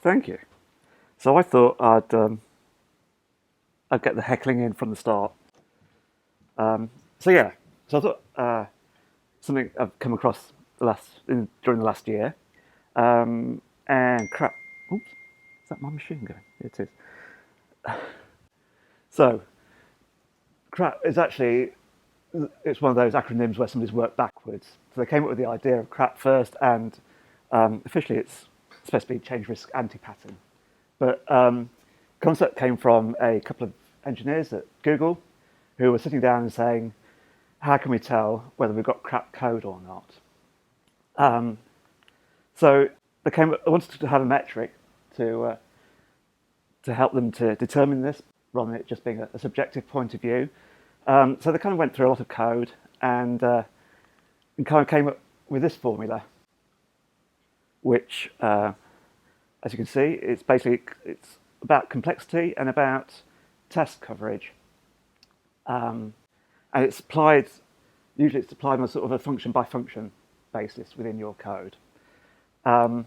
Thank you. So I thought I'd get the heckling in from the start. So I thought something I've come across during the last year, and crap. Oops, is that my machine going? It is. So crap is actually it's one of those acronyms where somebody's worked backwards. So they came up with the idea of crap first, and officially it's supposed to be change risk anti-pattern. But concept came from a couple of engineers at Google who were sitting down and saying, how can we tell whether we've got crap code or not? So they wanted to have a metric to help them to determine this, rather than it just being a subjective point of view. So they kind of went through a lot of code and kind of came up with this formula, which, as you can see, it's about complexity and about test coverage. And usually it's applied on a sort of a function by function basis within your code. And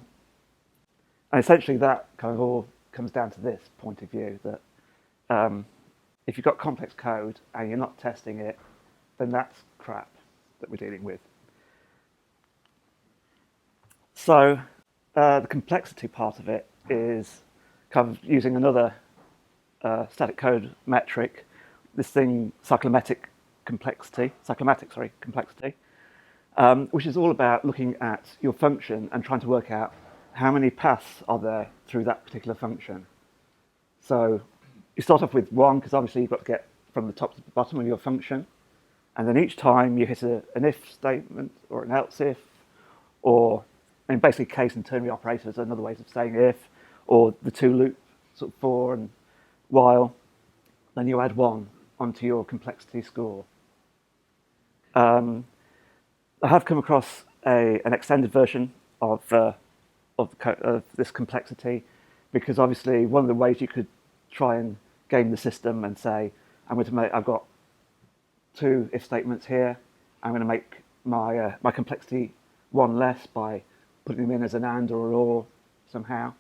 essentially that kind of all comes down to this point of view, that if you've got complex code and you're not testing it, then that's crap that we're dealing with. So the complexity part of it is kind of using another static code metric, this thing cyclomatic complexity, which is all about looking at your function and trying to work out how many paths are there through that particular function. So you start off with one, because obviously you've got to get from the top to the bottom of your function. And then each time you hit an if statement or an else if, or basically case and ternary operators are another ways of saying if, or the two loop sort of for and while, then you add one onto your complexity score. I have come across an extended version of this complexity, because obviously one of the ways you could try and game the system and say, I've got two if statements here, I'm going to make my complexity one less by putting them in as an and or an or somehow.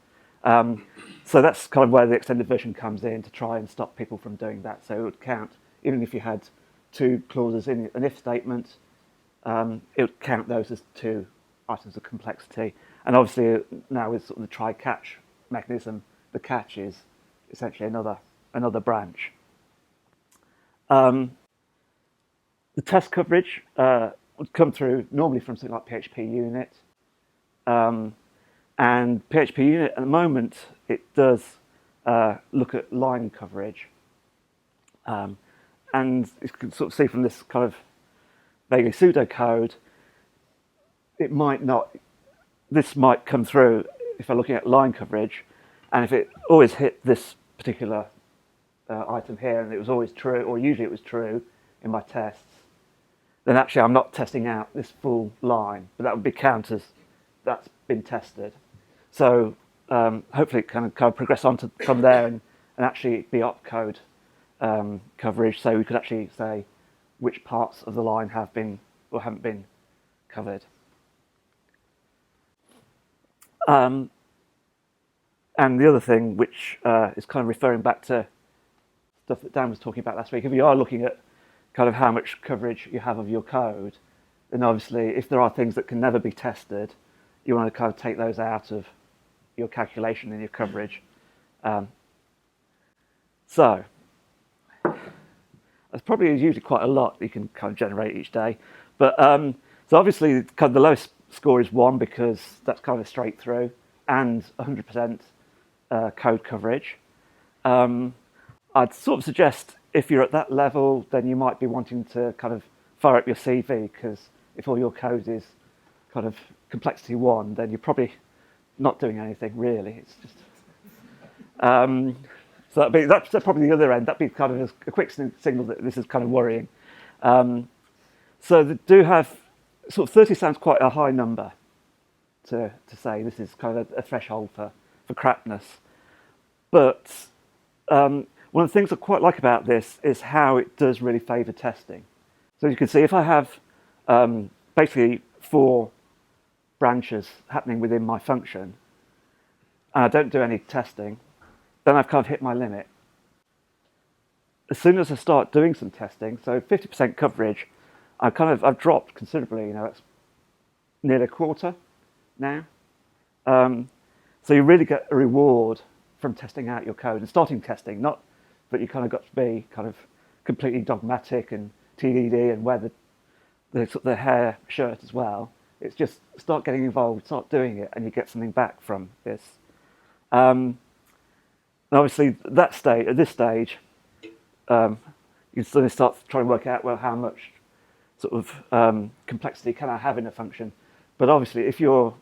So that's kind of where the extended version comes in, to try and stop people from doing that. So it would count, even if you had two clauses in an if statement, it would count those as two items of complexity. And obviously now with sort of the try-catch mechanism, the catch is essentially another branch. The test coverage would come through normally from something like PHP unit. And PHP unit at the moment, it does look at line coverage. And you can sort of see from this kind of vaguely pseudocode, this might come through if I'm looking at line coverage, and if it always hit this particular item here and it was always true, or usually it was true in my tests, then actually I'm not testing out this full line, but that would be counted as that's been tested. So hopefully it can kind of progress on from there and actually be opcode coverage, so we could actually say which parts of the line have been or haven't been covered. And the other thing, which is kind of referring back to stuff that Dan was talking about last week, if you are looking at kind of how much coverage you have of your code, then obviously if there are things that can never be tested, you want to kind of take those out of your calculation and your coverage. So that's probably usually quite a lot you can kind of generate each day. But so obviously kind of the lowest score is 1, because that's kind of straight through and 100% code coverage. I'd sort of suggest if you're at that level, then you might be wanting to kind of fire up your CV, because if all your code is kind of complexity 1, then you're probably not doing anything really. It's just so that's probably the other end. That'd be kind of a quick signal that this is kind of worrying. So they do have sort of 30 sounds quite a high number to say this is kind of a threshold for crapness. But one of the things I quite like about this is how it does really favour testing. So you can see if I have basically 4 branches happening within my function, and I don't do any testing, then I've kind of hit my limit. As soon as I start doing some testing, so 50% coverage, I've dropped considerably. That's nearly a quarter now. So you really get a reward from testing out your code and starting testing, not that you kind of got to be kind of completely dogmatic and TDD and wear the hair shirt as well. It's just start getting involved, start doing it, and you get something back from this. And obviously, at this stage, you suddenly start trying to work out, well, how much sort of complexity can I have in a function? But obviously, if you're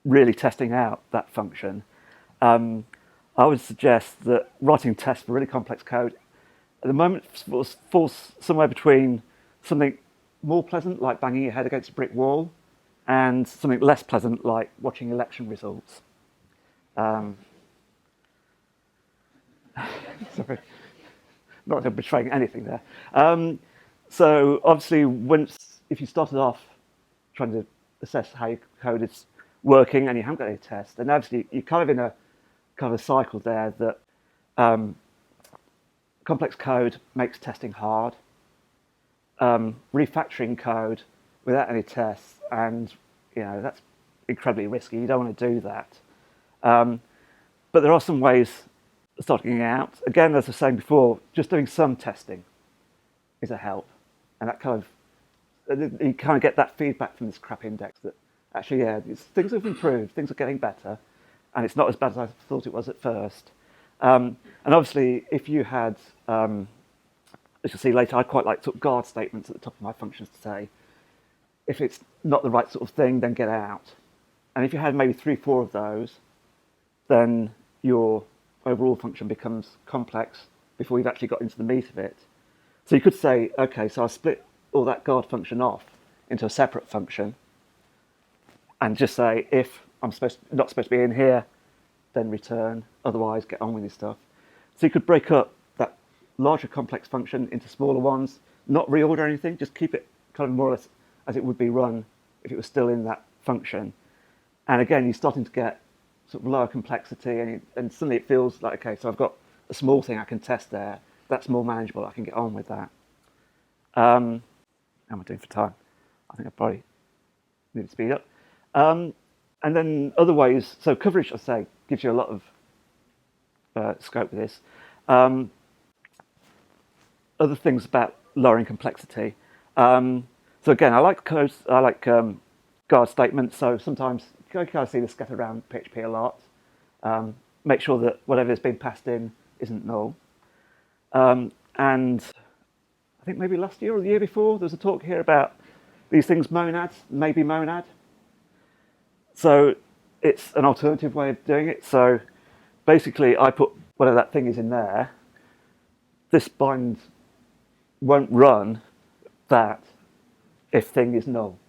really testing out that function, I would suggest that writing tests for really complex code at the moment falls somewhere between something more pleasant, like banging your head against a brick wall, and something less pleasant, like watching election results. Sorry, not betraying anything there. So obviously, if you started off trying to assess how your code is working and you haven't got any tests, then obviously you're kind of in a cycle there that complex code makes testing hard. Refactoring code without any tests, and that's incredibly risky. You don't want to do that. But there are some ways of starting out. Again, as I was saying before, just doing some testing is a help, and that you kind of get that feedback from this crap index that actually, things have improved, things are getting better, and it's not as bad as I thought it was at first. And obviously, if you had, as you'll see later, I quite like sort of guard statements at the top of my functions to say, if it's not the right sort of thing, then get out. And if you had maybe 3-4 of those, then your overall function becomes complex before you've actually got into the meat of it. So you could say, okay, so I split all that guard function off into a separate function, and just say, if I'm not supposed to be in here, then return, otherwise get on with your stuff. So you could break up that larger complex function into smaller ones, not reorder anything, just keep it kind of more or less as it would be run if it was still in that function. And again, you're starting to get sort of lower complexity, and suddenly it feels like, okay, so I've got a small thing I can test there, that's more manageable, I can get on with that. How am I doing for time? I think I probably need to speed up. And then other ways, so coverage, I say, gives you a lot of scope with this. Other things about lowering complexity. So again, I like guard statements. So sometimes you kind of see this scattered around PHP a lot. Make sure that whatever is being passed in isn't null. And I think maybe last year or the year before, there was a talk here about these things, monads, maybe monad. So it's an alternative way of doing it. So basically, I put whatever that thing is in there. This bind won't run that if thing is null.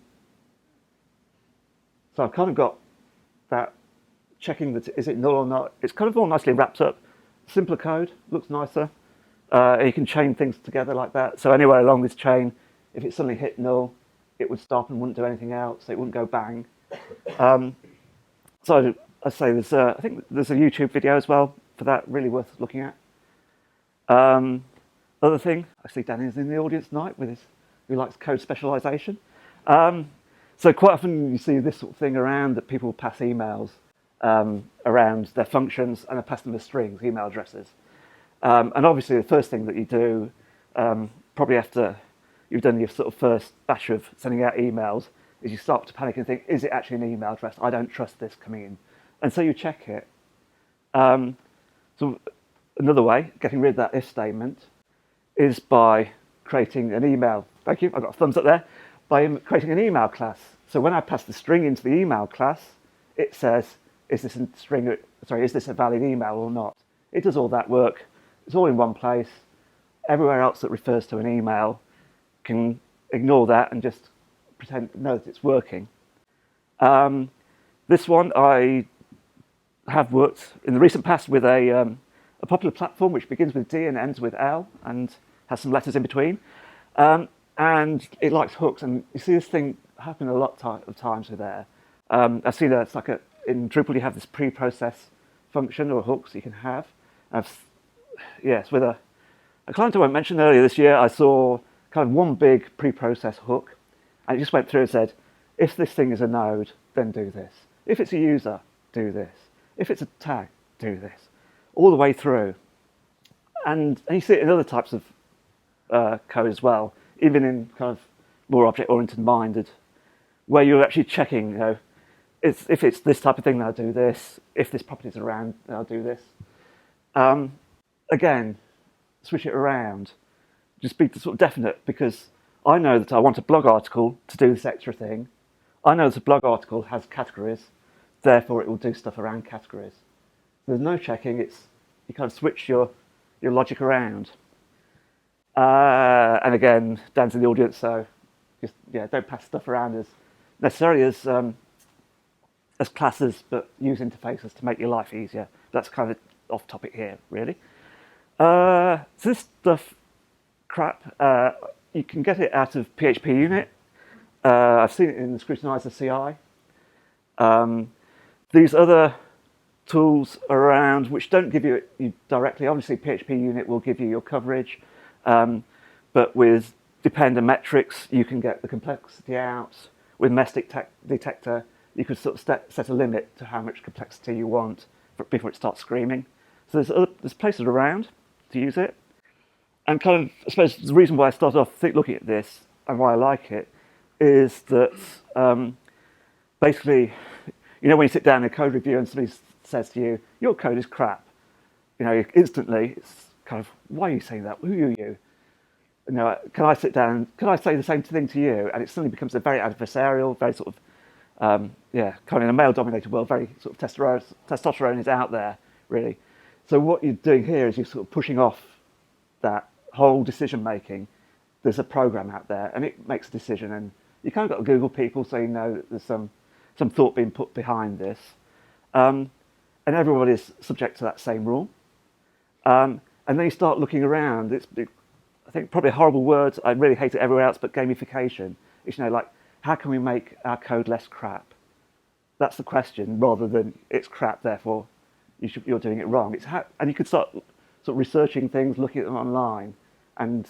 So I've kind of got that checking that is it null or not. It's kind of all nicely wrapped up. Simpler code, looks nicer. You can chain things together like that. So anywhere along this chain, if it suddenly hit null, it would stop and wouldn't do anything else. So it wouldn't go bang. So I say I think there's a YouTube video as well for that, really worth looking at. Other thing, I see Danny's in the audience tonight who likes code specialization. So quite often you see this sort of thing around, that people pass emails around their functions, and they pass them as strings, email addresses. And obviously the first thing that you do, probably after you've done your sort of first batch of sending out emails, is you start to panic and think, is it actually an email address? I don't trust this coming in. And so you check it. So another way, getting rid of that if statement, is by creating an email. Thank you, I've got a thumbs up there. By creating an email class. So when I pass the string into the email class, it says, is this a valid email or not? It does all that work. It's all in one place. Everywhere else that refers to an email can ignore that and just know that it's working. This one I have worked in the recent past with a popular platform which begins with D and ends with L and has some letters in between. And it likes hooks, and you see this thing happen a lot of times with there. I've seen it's like in Drupal you have this pre-process function or hooks you can have. Yes, with a client I won't mention earlier this year, I saw kind of one big pre-process hook, and it just went through and said, if this thing is a node, then do this. If it's a user, do this. If it's a tag, do this. All the way through. And you see it in other types of code as well, even in kind of more object-oriented minded, where you're actually checking, if it's this type of thing, then I'll do this. If this property is around, then I'll do this. Again, switch it around. Just be sort of definite, because I know that I want a blog article to do this extra thing. I know that a blog article has categories, therefore it will do stuff around categories. There's no checking, you kind of switch your logic around. And again, Dan's in the audience, so just don't pass stuff around as necessarily as classes, but use interfaces to make your life easier. That's kind of off topic here, really. So this stuff, crap, you can get it out of PHP unit. I've seen it in the Scrutinizer CI. These other tools around which don't give you it directly. Obviously, PHP unit will give you your coverage, but with dependent metrics, you can get the complexity out. With mess detector, you could sort of set a limit to how much complexity you want before it starts screaming. So there's places around to use it. And kind of, I suppose the reason why I started off looking at this and why I like it is that basically, when you sit down in a code review and somebody says to you, your code is crap, instantly it's kind of, why are you saying that? Who are you? Can I sit down, can I say the same thing to you? And it suddenly becomes a very adversarial, very sort of, kind of in a male-dominated world, very sort of testosterone is out there, really. So what you're doing here is you're sort of pushing off that whole decision-making. There's a program out there, and it makes a decision, and you kind of got to Google people so you know that there's some thought being put behind this. And everybody's subject to that same rule. And then you start looking around. I think probably a horrible word, I really hate it everywhere else, but gamification. It's, like, how can we make our code less crap? That's the question, rather than it's crap, therefore you're doing it wrong. And you could start sort of researching things, looking at them online, and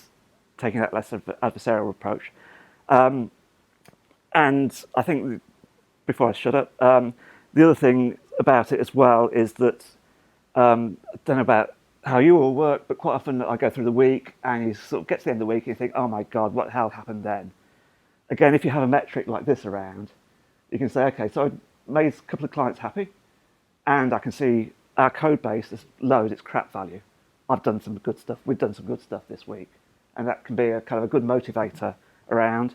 taking that less adversarial approach. And I think, before I shut up, the other thing about it as well is that, I don't know about how you all work, but quite often I go through the week and you sort of get to the end of the week and you think, oh my God, what the hell happened then? Again, if you have a metric like this around, you can say, okay, so I made a couple of clients happy, and I can see our code base has lowered its crap value. I've done some good stuff. We've done some good stuff this week. And that can be a kind of a good motivator around.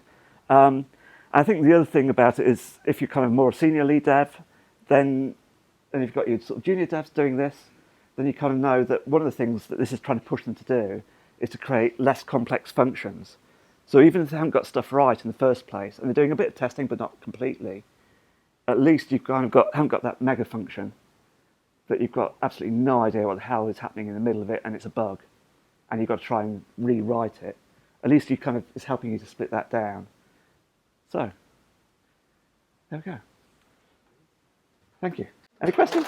I think the other thing about it is if you're kind of more a senior lead dev, then and you've got your sort of junior devs doing this, then you kind of know that one of the things that this is trying to push them to do is to create less complex functions. So even if they haven't got stuff right in the first place, and they're doing a bit of testing but not completely, at least you've kind of haven't got that mega function that you've got absolutely no idea what the hell is happening in the middle of it, and it's a bug, and you've got to try and rewrite it. At least you kind of it's helping you to split that down. So there we go. Thank you. Any questions?